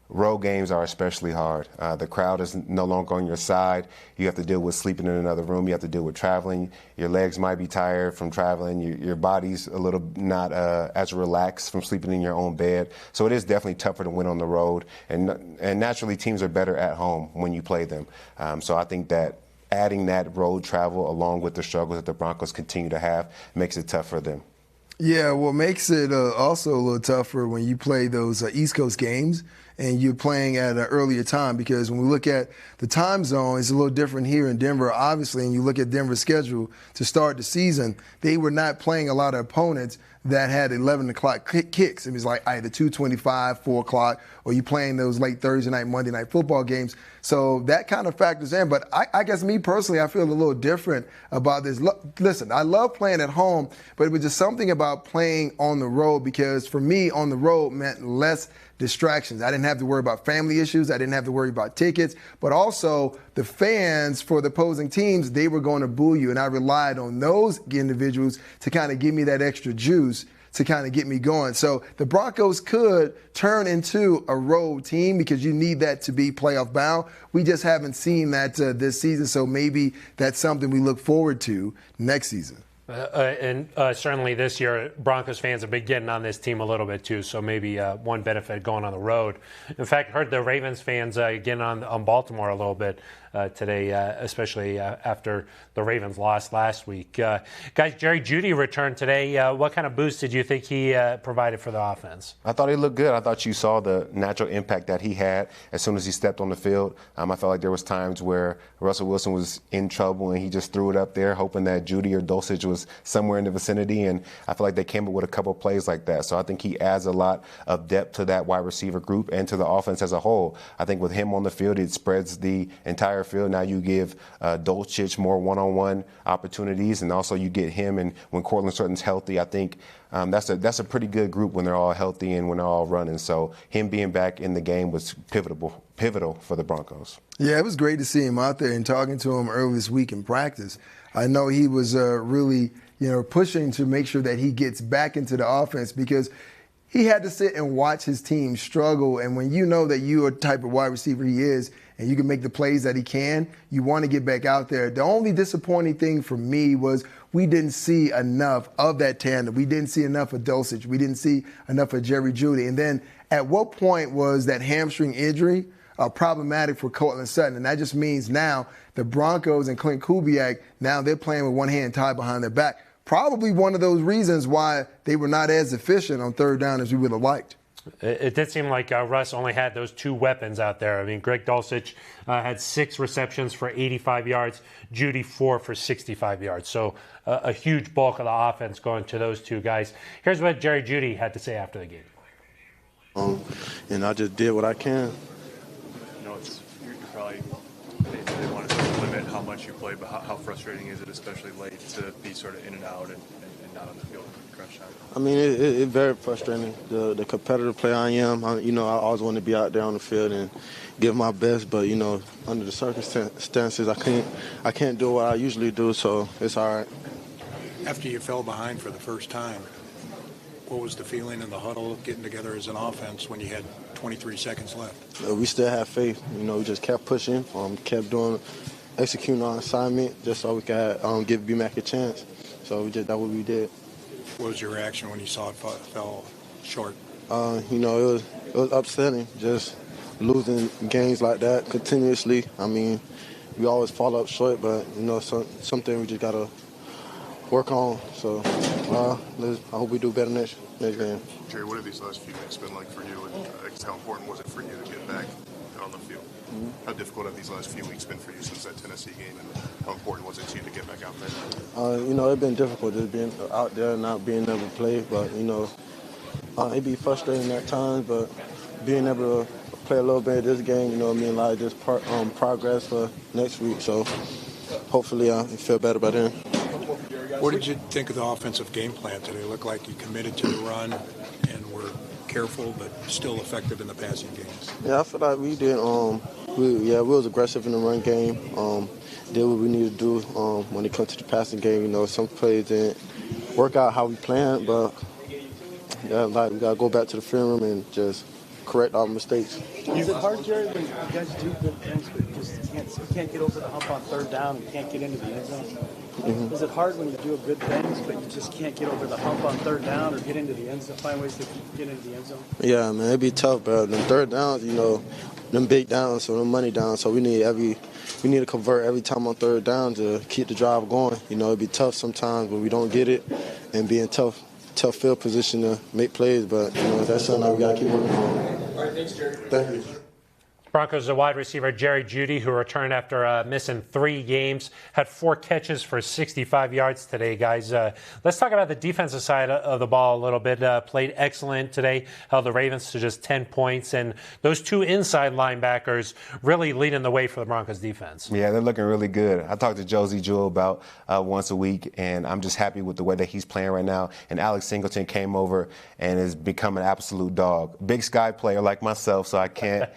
road games are especially hard. The crowd is no longer on your side. You have to deal with sleeping in another room. You have to deal with traveling. Your legs might be tired from traveling. Your body's a little not as relaxed from sleeping in your own bed. So it is definitely tougher to win on the road. And naturally, teams are better at home when you play them. So I think that adding that road travel along with the struggles that the Broncos continue to have makes it tough for them. Yeah, what makes it also a little tougher when you play those East Coast games and you're playing at an earlier time, because when we look at the time zone, it's a little different here in Denver, obviously, and you look at Denver's schedule to start the season, they were not playing a lot of opponents that had 11 o'clock kicks. It was like either 2:25, 4 o'clock, or you playing those late Thursday night, Monday night football games. So that kind of factors in. But I guess me personally, I feel a little different about this. Listen, I love playing at home, but it was just something about playing on the road, because for me, on the road meant less distractions. I didn't have to worry about family issues. I didn't have to worry about tickets. But also, the fans for the opposing teams, they were going to boo you. And I relied on those individuals to kind of give me that extra juice to kind of get me going. So the Broncos could turn into a road team, because you need that to be playoff bound. We just haven't seen that this season. So maybe that's something we look forward to next season. And certainly this year, Broncos fans have been getting on this team a little bit too, so maybe one benefit going on the road. In fact, heard the Ravens fans getting on Baltimore a little bit today, especially after the Ravens lost last week. Guys, Jerry Jeudy returned today. What kind of boost did you think he provided for the offense? I thought he looked good. I thought you saw the natural impact that he had as soon as he stepped on the field. I felt like there was times where Russell Wilson was in trouble and he just threw it up there, hoping that Jeudy or Dulcich was somewhere in the vicinity, and I feel like they came up with a couple of plays like that. So I think he adds a lot of depth to that wide receiver group and to the offense as a whole. I think with him on the field, it spreads the entire field. Now you give Dulcich more one-on-one opportunities, and also you get him, and when Courtland Sutton's healthy, I think that's a pretty good group when they're all healthy and when they're all running. So him being back in the game was pivotal for the Broncos. Yeah, it was great to see him out there, and talking to him early this week in practice, I know he was really, pushing to make sure that he gets back into the offense, because he had to sit and watch his team struggle. And when you know that you are the type of wide receiver he is, and you can make the plays that he can, you want to get back out there. The only disappointing thing for me was we didn't see enough of that tandem. We didn't see enough of Dulcich. We didn't see enough of Jerry Jeudy. And then at what point was that hamstring injury problematic for Courtland Sutton? And that just means now the Broncos and Clint Kubiak, now they're playing with one hand tied behind their back. Probably one of those reasons why they were not as efficient on third down as we would have liked. It did seem like Russ only had those two weapons out there. I mean, Greg Dulcich had 6 receptions for 85 yards, Jeudy 4 for 65 yards. So a huge bulk of the offense going to those two guys. Here's what Jerry Jeudy had to say after the game. And I just did what I can. You're probably they want to limit how much you play, but how frustrating is it, especially late, to be sort of in and out and not on the field crunch time? I mean, it's very frustrating. The competitive player I am, I always want to be out there on the field and give my best, but under the circumstances, I can't do what I usually do, so it's all right. After you fell behind for the first time, what was the feeling in the huddle getting together as an offense when you had 23 seconds left? We still have faith. We just kept pushing, kept executing our assignment just so we could give BMAC a chance. So that's what we did. What was your reaction when you saw it fell short? It was upsetting, just losing games like that continuously. We always fall up short, but something we just gotta work on. So I hope we do better next game. Jerry, what have these last few weeks been like for you, and how important was it for you to get back on the field? Mm-hmm. How difficult have these last few weeks been for you since that Tennessee game, and how important was it to you to get back out there? It's been difficult just being out there and not being able to play, but it'd be frustrating at times, but being able to play a little bit of this game, like just progress for next week. So hopefully I feel better by then. What did you think of the offensive game plan today? It looked like you committed to the run and were careful but still effective in the passing games. Yeah, I feel like we did. We was aggressive in the run game. Did what we needed to do when it comes to the passing game. Some plays didn't work out how we planned, but we gotta go back to the film room and just correct our mistakes. Is it hard, Jerry, when you guys do good things, but just you can't get over the hump on third down and can't get into the end zone? Mm-hmm. Is it hard when you do good things, but you just can't get over the hump on third down or get into the end zone, find ways to get into the end zone? Yeah, man, it'd be tough, but them third downs, them big downs, so them money downs, so we need to convert every time on third down to keep the drive going. It'd be tough sometimes, but we don't get it, and be in tough field position to make plays, but that's something that we got to keep working on. All right, thanks, Jerry. Thank you. Broncos wide receiver Jerry Jeudy, who returned after missing 3 games, had 4 catches for 65 yards today, guys. Let's talk about the defensive side of the ball a little bit. Played excellent today, held the Ravens to just 10 points, and those 2 inside linebackers really leading the way for the Broncos defense. Yeah, they're looking really good. I talk to Josie Jewell about once a week, and I'm just happy with the way that he's playing right now. And Alex Singleton came over and has become an absolute dog. Big Sky player like myself, so I can't,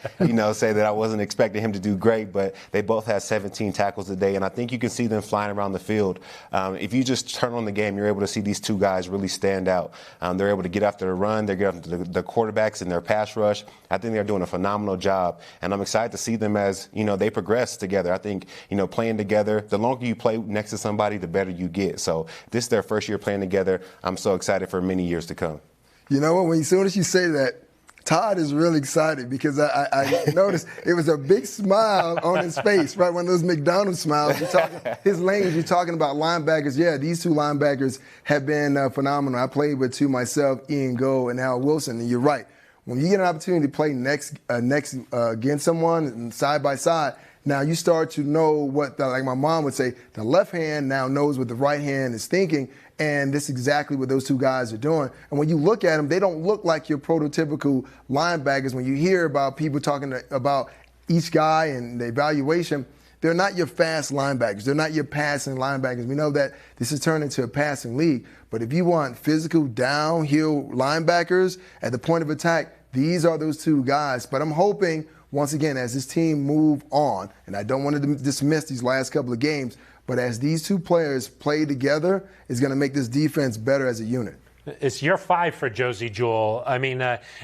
say that I wasn't expecting him to do great, but they both had 17 tackles today, and I think you can see them flying around the field. If you just turn on the game, you're able to see these 2 guys really stand out. They're able to get after the run, they get after the quarterbacks in their pass rush. I think they're doing a phenomenal job, and I'm excited to see them as, they progress together. I think, playing together, the longer you play next to somebody, the better you get. So this is their first year playing together. I'm so excited for many years to come. You know what, as soon as you say that, Todd is really excited because I noticed it was a big smile on his face, right? One of those McDonald's smiles. His language, you're talking about linebackers. Yeah, these 2 linebackers have been phenomenal. I played with 2 myself, Ian Goh and Al Wilson, and you're right. When you get an opportunity to play next against someone and side by side, now you start to know what, like my mom would say, the left hand now knows what the right hand is thinking, and this is exactly what those 2 guys are doing. And when you look at them, they don't look like your prototypical linebackers. When you hear about people talking about each guy and the evaluation, they're not your fast linebackers. They're not your passing linebackers. We know that this has turned into a passing league, but if you want physical downhill linebackers at the point of attack, these are those 2 guys. But I'm hoping, once again, as this team move on, and I don't want to dismiss these last couple of games, but as these 2 players play together, it's going to make this defense better as a unit. It's year 5 for Josie Jewell.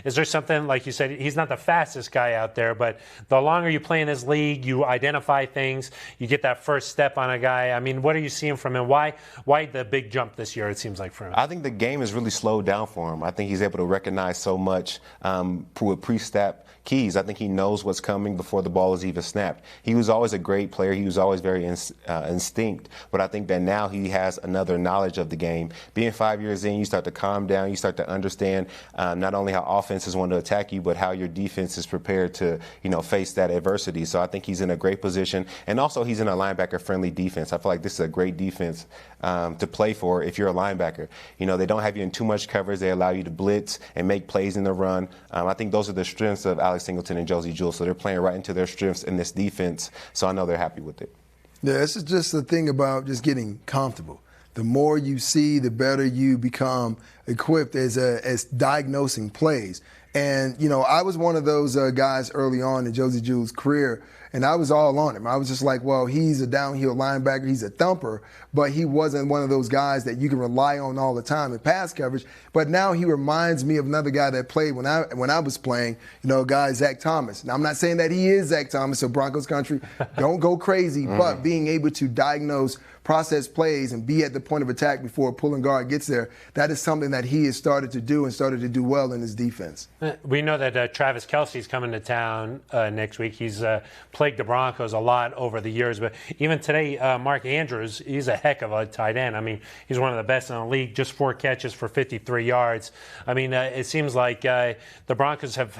Is there something, like you said, he's not the fastest guy out there, but the longer you play in this league, you identify things, you get that first step on a guy. What are you seeing from him? Why the big jump this year, it seems like, for him? I think the game has really slowed down for him. I think he's able to recognize so much with pre-snap keys. I think he knows what's coming before the ball is even snapped. He was always a great player. He was always very instinct, but I think that now he has another knowledge of the game. Being 5 years in, you start to calm down. You start to understand not only how offenses want to attack you, but how your defense is prepared to, face that adversity. So I think he's in a great position, and also he's in a linebacker-friendly defense. I feel like this is a great defense to play for if you're a linebacker. They don't have you in too much coverage. They allow you to blitz and make plays in the run. I think those are the strengths of Alex Singleton and Josie Jewell. So they're playing right into their strengths in this defense. So I know they're happy with it. Yeah, this is just the thing about just getting comfortable. The more you see, the better you become equipped as diagnosing plays. And, I was one of those guys early on in Josie Jewell's career. And I was all on him. I was just like, well, he's a downhill linebacker. He's a thumper, but he wasn't one of those guys that you can rely on all the time in pass coverage. But now he reminds me of another guy that played when I was playing, a guy, Zach Thomas. Now, I'm not saying that he is Zach Thomas, so Broncos country, don't go crazy, but being able to diagnose, process plays, and be at the point of attack before a pulling guard gets there, that is something that he has started to do and started to do well in his defense. We know that Travis Kelce's coming to town next week. He's plagued the Broncos a lot over the years, but even today, Mark Andrews, he's a heck of a tight end. I mean, he's one of the best in the league, just 4 catches for 53 yards. I mean, it seems like the Broncos have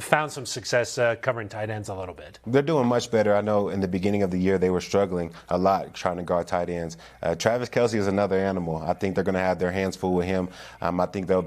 found some success covering tight ends a little bit. They're doing much better. I know in the beginning of the year they were struggling a lot trying to guard tight ends. Travis Kelce is another animal. I think they're going to have their hands full with him. I think he'll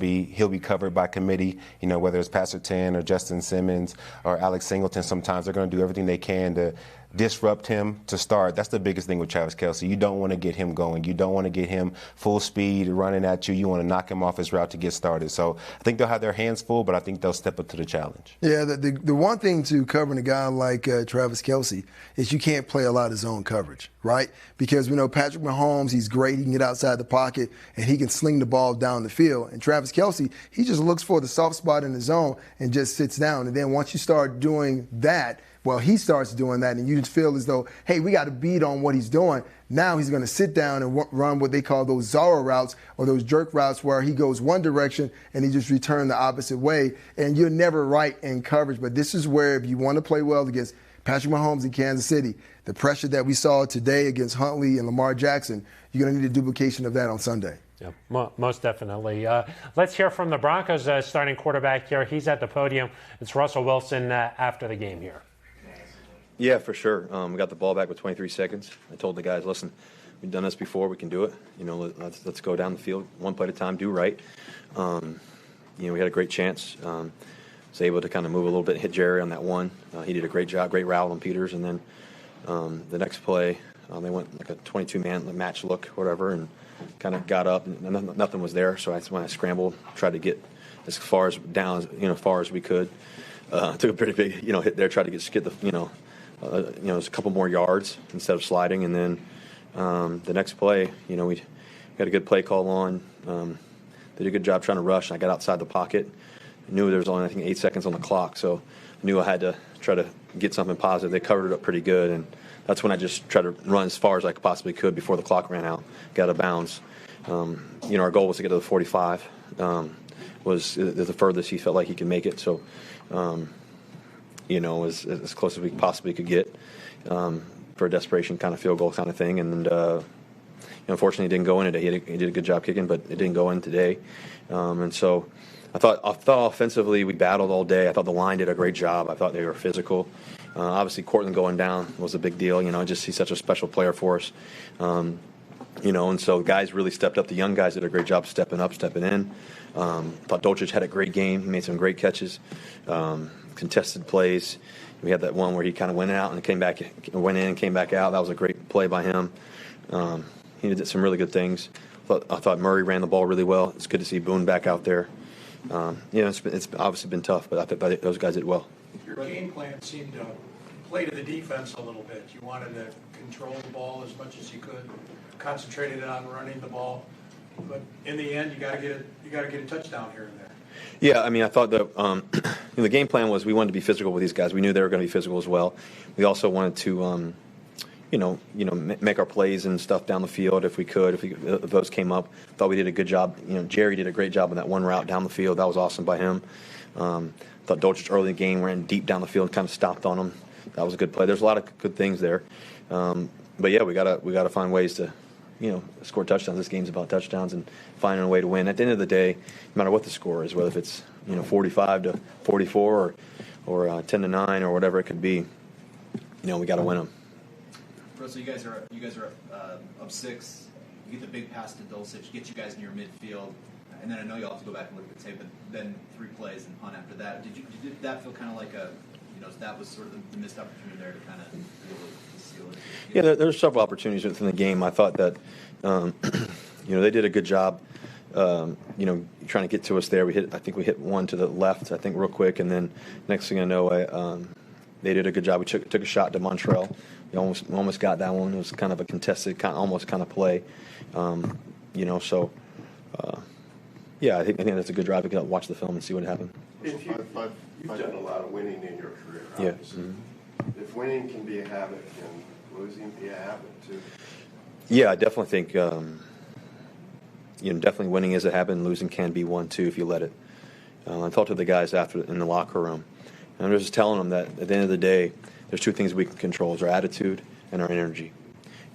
be covered by committee, whether it's Pastor Ten or Justin Simmons or Alex Singleton. Sometimes they're going to do everything they can to disrupt him to start. That's the biggest thing with Travis Kelce. You don't want to get him going. You don't want to get him full speed running at you. You want to knock him off his route to get started. So I think they'll have their hands full, but I think they'll step up to the challenge. Yeah, the one thing to covering a guy like Travis Kelce is you can't play a lot of zone coverage, right? Because we know Patrick Mahomes, he's great. He can get outside the pocket, and he can sling the ball down the field. And Travis Kelce, he just looks for the soft spot in the zone and just sits down. And then once you start doing that, well, he starts doing that, and you just feel as though, hey, we got to beat on what he's doing. Now he's going to sit down and run what they call those Zorro routes or those jerk routes where he goes one direction and he just returns the opposite way. And you're never right in coverage. But this is where if you want to play well against Patrick Mahomes in Kansas City, the pressure that we saw today against Huntley and Lamar Jackson, you're going to need a duplication of that on Sunday. Yeah, most definitely. Let's hear from the Broncos starting quarterback here. He's at the podium. It's Russell Wilson after the game here. Yeah, for sure. We got the ball back with 23 seconds. I told the guys, listen, we've done this before. We can do it. Let's go down the field one play at a time, do right. We had a great chance. Was able to kind of move a little bit, hit Jerry on that one. He did a great job, great route on Peters. And then the next play, they went like a 22-man match look, whatever, and kind of got up. And nothing was there, so that's when I scrambled, tried to get as far as down, far as we could. Took a pretty big, hit there, tried to get the, it was a couple more yards instead of sliding, and then the next play, we got a good play call on. They did a good job trying to rush. I got outside the pocket. I knew there was only, I think, 8 seconds on the clock, so I knew I had to try to get something positive. They covered it up pretty good, and that's when I just tried to run as far as I possibly could before the clock ran out, got out of bounds. Our goal was to get to the 45. Was the furthest he felt like he could make it, so as close as we possibly could get for a desperation kind of field goal kind of thing. And unfortunately, it didn't go in today. He did a good job kicking, but it didn't go in today. And so I thought offensively we battled all day. I thought the line did a great job. I thought they were physical. Obviously, Cortland going down was a big deal. He's such a special player for us. And so guys really stepped up. The young guys did a great job stepping up, stepping in. Thought Dolchich had a great game. He made some great catches, contested plays. We had that one where he kind of went out and went in and came back out. That was a great play by him. He did some really good things. I thought Murray ran the ball really well. It's good to see Boone back out there. It's obviously been tough, but I think those guys did well. Your game plan seemed to play to the defense a little bit. You wanted to control the ball as much as you could, concentrated on running the ball, but in the end, you got to get a touchdown here and there. Yeah, I thought the game plan was we wanted to be physical with these guys. We knew they were going to be physical as well. We also wanted to, make our plays and stuff down the field if we could. If those came up, thought we did a good job. Jerry did a great job on that one route down the field. That was awesome by him. Thought Dolchich early in the game ran deep down the field, kind of stopped on him. That was a good play. There's a lot of good things there. But yeah, we gotta find ways to, score touchdowns. This game's about touchdowns and finding a way to win. At the end of the day, no matter what the score is, whether if it's 45-44 or 10-9 or whatever it could be, we got to win them. Russell, you guys are up 6. You get the big pass to Dulcich, get you guys near midfield, and then I know you'll have to go back and look at the tape, but then 3 plays and punt after that. Did that feel kind of like that was sort of the missed opportunity there to kind of be able to seal it? Yeah, there's several opportunities within the game. I thought that, they did a good job, trying to get to us there. I think we hit one to the left, real quick, and then next thing I know, they did a good job. We took a shot to Montreal. We almost got that one. It was kind of a contested, almost kind of play. Yeah, I think that's a good drive. We can watch the film and see what happened. You've done a lot of winning in your career. Yeah. Mm-hmm. If winning can be a habit, can losing be a habit too? Yeah, I definitely think definitely winning is a habit, and losing can be one too if you let it. I talked to the guys after in the locker room, and I was just telling them that at the end of the day, there's two things we can control: is our attitude and our energy.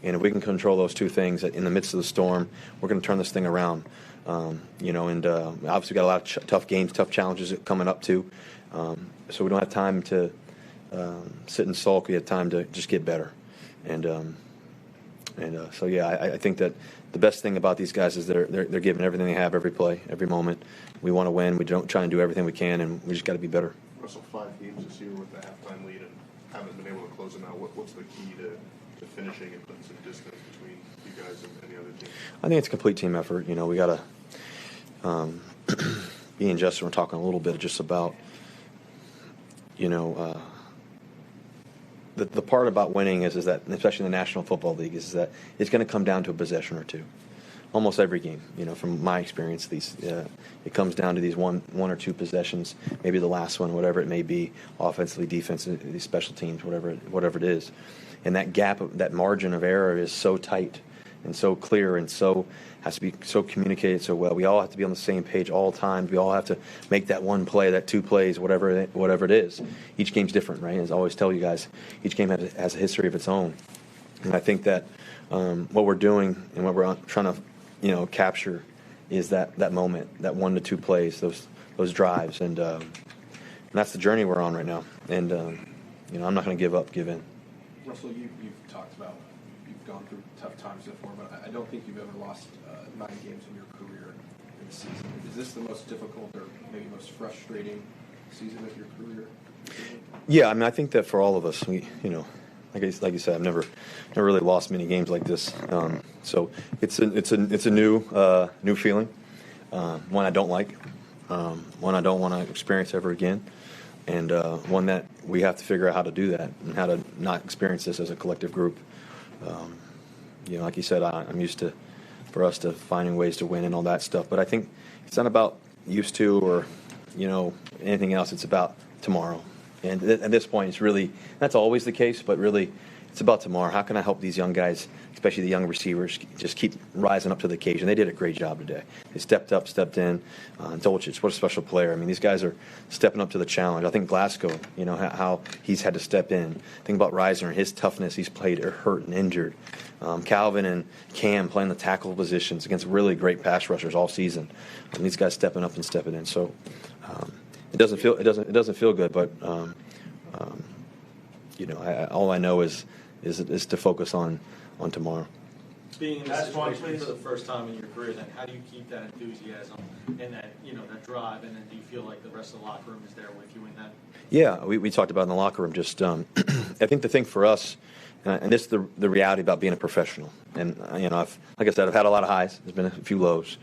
And if we can control those two things in the midst of the storm, we're going to turn this thing around. Obviously we got a lot of tough games, tough challenges coming up too. So we don't have time to sit and sulk. We have time to just get better. I think that the best thing about these guys is they're giving everything they have every play, every moment. We want to win. We don't try and do everything we can, and we just got to be better. Russell, 5 games this year with the halftime lead and haven't been able to close them out. What's the key to finishing and putting some distance between you guys and the other team? I think it's a complete team effort. We got to me and Justin were talking a little bit just about the part about winning is that, especially in the National Football League, is that it's going to come down to a possession or two. Almost every game, from my experience, it comes down to these one or two possessions, maybe the last one, whatever it may be, offensively, defensively, special teams, whatever it is. And that gap, that margin of error is so tight and so clear and so has to be so communicated so well. We all have to be on the same page all times. We all have to make that one play, that two plays, whatever it is. Each game's different, right? As I always tell you guys, each game has a history of its own. And I think that what we're doing and what we're trying to capture is that moment, that 1 to 2 plays, those drives, and that's the journey we're on right now. And I'm not going to give in. Russell, you've talked about you've gone through tough times before, but I don't think you've ever lost 9 games in your career in a season. Is this the most difficult or maybe most frustrating season of your career? Yeah, I think that for all of us, like you said, I've never really lost many games like this. So it's a new feeling, one I don't like, one I don't want to experience ever again, and one that we have to figure out how to do that and how to not experience this as a collective group. Like you said, I'm used for us to finding ways to win and all that stuff, but I think it's not about used to or anything else. It's about tomorrow. And at this point, that's always the case, but really, it's about tomorrow. How can I help these young guys, especially the young receivers, just keep rising up to the occasion? They did a great job today. They stepped in. Dolchich, what a special player. These guys are stepping up to the challenge. I think Glasgow, how he's had to step in. Think about Reisner, his toughness. He's played hurt and injured. Calvin and Cam playing the tackle positions against really great pass rushers all season. And these guys stepping up and stepping in. So it doesn't feel good, but all I know is to focus on tomorrow. Being in this situation for the first time in your career, then how do you keep that enthusiasm and that that drive, and then do you feel like the rest of the locker room is there with you in that? Yeah, we talked about in the locker room. Just I think the thing for us, and this is the reality about being a professional. And I've like I said, I've had a lot of highs. There's been a few lows,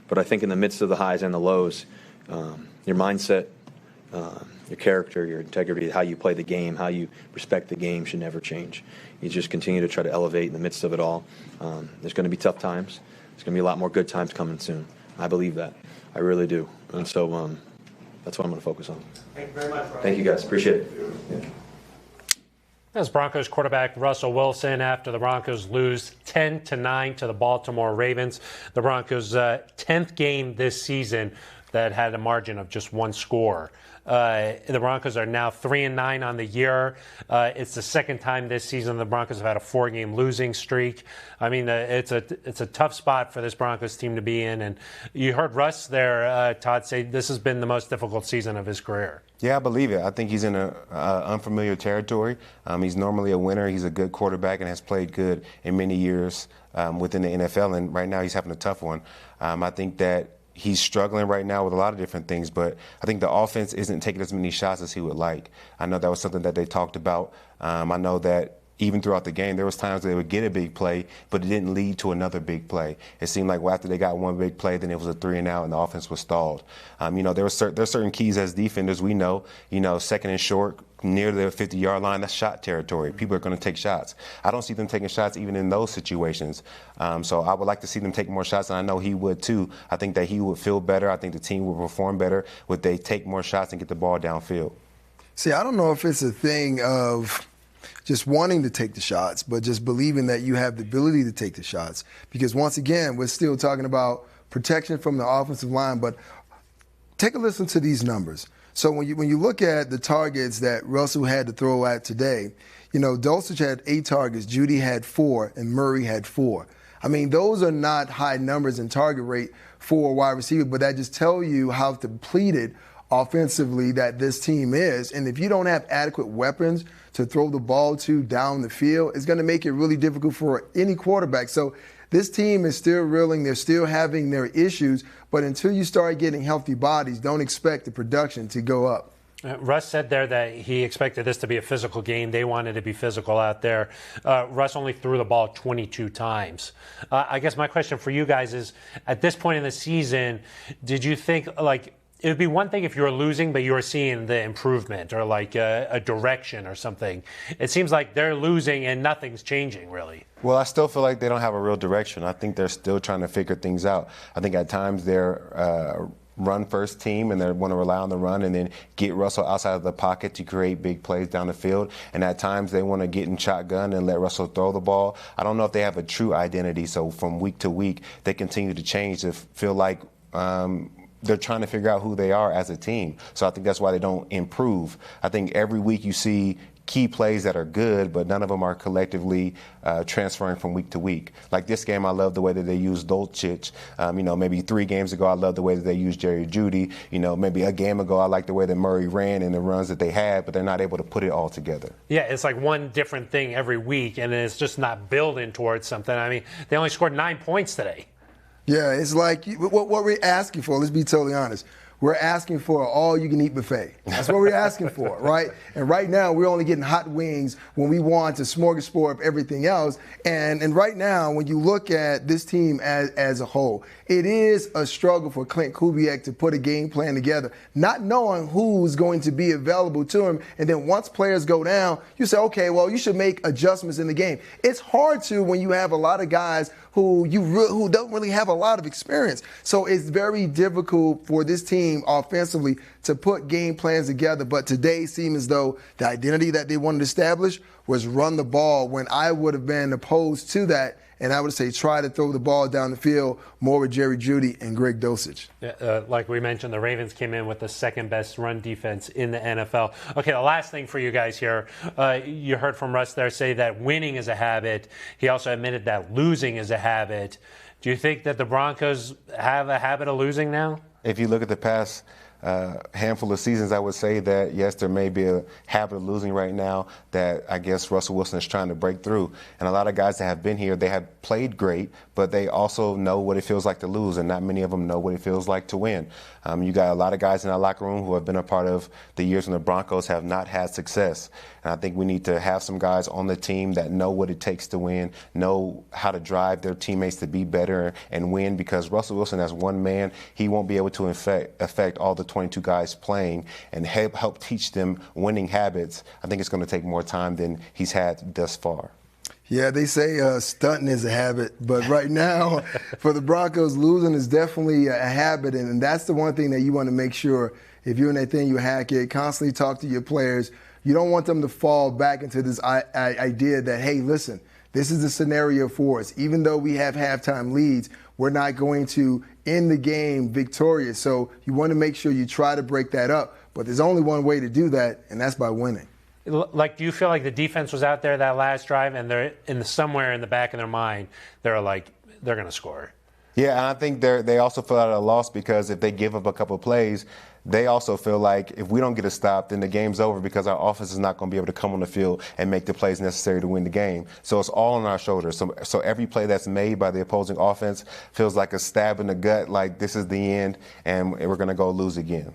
but I think in the midst of the highs and the lows, your mindset, your character, your integrity, how you play the game, how you respect the game should never change. You just continue to try to elevate in the midst of it all. There's going to be tough times. There's going to be a lot more good times coming soon. I believe that. I really do. And so that's what I'm going to focus on. Thank you very much. Thank you, guys. Appreciate it. Yeah. That's Broncos quarterback Russell Wilson after the Broncos lose 10-9 to the Baltimore Ravens. The Broncos' 10th game this season that had a margin of just 1 score. The Broncos are now 3-9 on the year. It's the second time this season the Broncos have had a 4-game losing streak. It's a tough spot for this Broncos team to be in. And you heard Russ there, Todd, say this has been the most difficult season of his career. Yeah, I believe it. I think he's in unfamiliar territory. He's normally a winner. He's a good quarterback and has played good in many years within the NFL. And right now he's having a tough one. I think that he's struggling right now with a lot of different things, but I think the offense isn't taking as many shots as he would like. I know that was something that they talked about. I know that even throughout the game, there was times they would get a big play, but it didn't lead to another big play. It seemed like after they got one big play, then it was a 3-and-out, and the offense was stalled. There's certain keys as defenders we know. Second and short, near the 50-yard line, that's shot territory. People are going to take shots. I don't see them taking shots even in those situations. So I would like to see them take more shots, and I know he would too. I think that he would feel better. I think the team would perform better if they take more shots and get the ball downfield. See, I don't know if it's a thing of just wanting to take the shots, but just believing that you have the ability to take the shots. Because once again, we're still talking about protection from the offensive line, but take a listen to these numbers. So when you look at the targets that Russell had to throw at today, Dulcich had 8 targets, Judy had 4, and Murray had 4. I mean, those are not high numbers in target rate for a wide receiver, but that just tells you how depleted offensively that this team is. And if you don't have adequate weapons to throw the ball to down the field, it's going to make it really difficult for any quarterback. So this team is still reeling. They're still having their issues. But until you start getting healthy bodies, don't expect the production to go up. Russ said there that he expected this to be a physical game. They wanted to be physical out there. Russ only threw the ball 22 times. I guess my question for you guys is, at this point in the season, did you think, it would be one thing if you were losing, but you were seeing the improvement or a direction or something. It seems like they're losing and nothing's changing, really. Well, I still feel like they don't have a real direction. I think they're still trying to figure things out. I think at times they're run-first team, and they want to rely on the run and then get Russell outside of the pocket to create big plays down the field. And at times they want to get in shotgun and let Russell throw the ball. I don't know if they have a true identity. So from week to week, they continue to change to feel like they're trying to figure out who they are as a team. So I think that's why they don't improve. I think every week you see key plays that are good, but none of them are collectively transferring from week to week. Like this game, I love the way that they used Dulcich. Maybe 3 games ago, I love the way that they used Jerry Jeudy. Maybe a game ago, I like the way that Murray ran and the runs that they had, but they're not able to put it all together. Yeah, it's like one different thing every week, and it's just not building towards something. I mean, they only scored 9 points today. Yeah, it's like what we're asking for, let's be totally honest. We're asking for an all-you-can-eat buffet. That's what we're asking for, right? And right now, we're only getting hot wings when we want a smorgasbord of everything else. And right now, when you look at this team as a whole, it is a struggle for Clint Kubiak to put a game plan together, not knowing who's going to be available to him. And then once players go down, you say, okay, well, you should make adjustments in the game. It's hard to when you have a lot of guys who don't really have a lot of experience. So it's very difficult for this team offensively to put game plans together. But today seemed as though the identity that they wanted to establish was run the ball, when I would have been opposed to that. And I would say try to throw the ball down the field more with Jerry Jeudy and Greg Dulcich. Yeah, like we mentioned, the Ravens came in with the second best run defense in the NFL. Okay, the last thing for you guys here. You heard from Russ there say that winning is a habit. He also admitted that losing is a habit. Do you think that the Broncos have a habit of losing now? If you look at the past handful of seasons, I would say that, yes, there may be a habit of losing right now that I guess Russell Wilson is trying to break through. And a lot of guys that have been here, they have played great, but they also know what it feels like to lose, and not many of them know what it feels like to win. You got a lot of guys in our locker room who have been a part of the years when the Broncos have not had success. And I think we need to have some guys on the team that know what it takes to win, know how to drive their teammates to be better and win, because Russell Wilson, as one man, he won't be able to affect all the 22 guys playing and help teach them winning habits. I think it's going to take more time than he's had thus far. Yeah, they say stunting is a habit, but right now for the Broncos, losing is definitely a habit, and that's the one thing that you want to make sure, if you're Nathaniel Hackett, constantly talk to your players. You don't want them to fall back into this idea that, hey, listen, this is the scenario for us. Even though we have halftime leads, we're not going to end the game victorious. So you want to make sure you try to break that up, but there's only one way to do that, and that's by winning. Like, do you feel like the defense was out there that last drive, and they're somewhere in the back of their mind, they're like, they're going to score? Yeah, and I think they also feel at a loss because if they give up a couple of plays, they also feel like if we don't get a stop, then the game's over because our offense is not going to be able to come on the field and make the plays necessary to win the game. So it's all on our shoulders. So every play that's made by the opposing offense feels like a stab in the gut, like this is the end, and we're going to go lose again.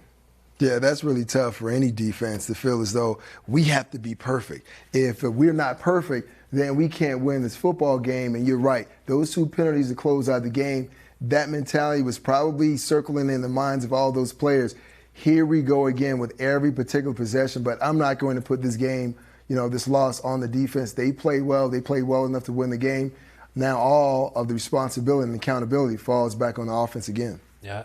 Yeah, that's really tough for any defense to feel as though we have to be perfect. If we're not perfect, then we can't win this football game. And you're right. Those 2 penalties to close out the game, that mentality was probably circling in the minds of all those players. Here we go again with every particular possession, but I'm not going to put this game, this loss on the defense. They played well. They played well enough to win the game. Now all of the responsibility and accountability falls back on the offense again. Yeah,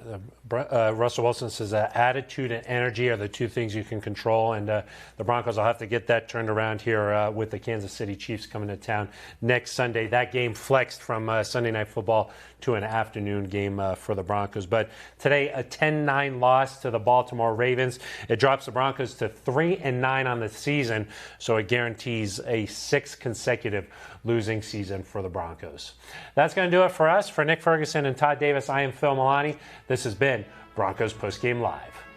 Russell Wilson says attitude and energy are the 2 things you can control, and the Broncos will have to get that turned around here with the Kansas City Chiefs coming to town next Sunday. That game flexed from Sunday Night Football to an afternoon game for the Broncos. But today, a 10-9 loss to the Baltimore Ravens. It drops the Broncos to 3-9 on the season, so it guarantees a 6th consecutive losing season for the Broncos. That's going to do it for us. For Nick Ferguson and Todd Davis, I am Phil Milani. This has been Broncos Postgame Live.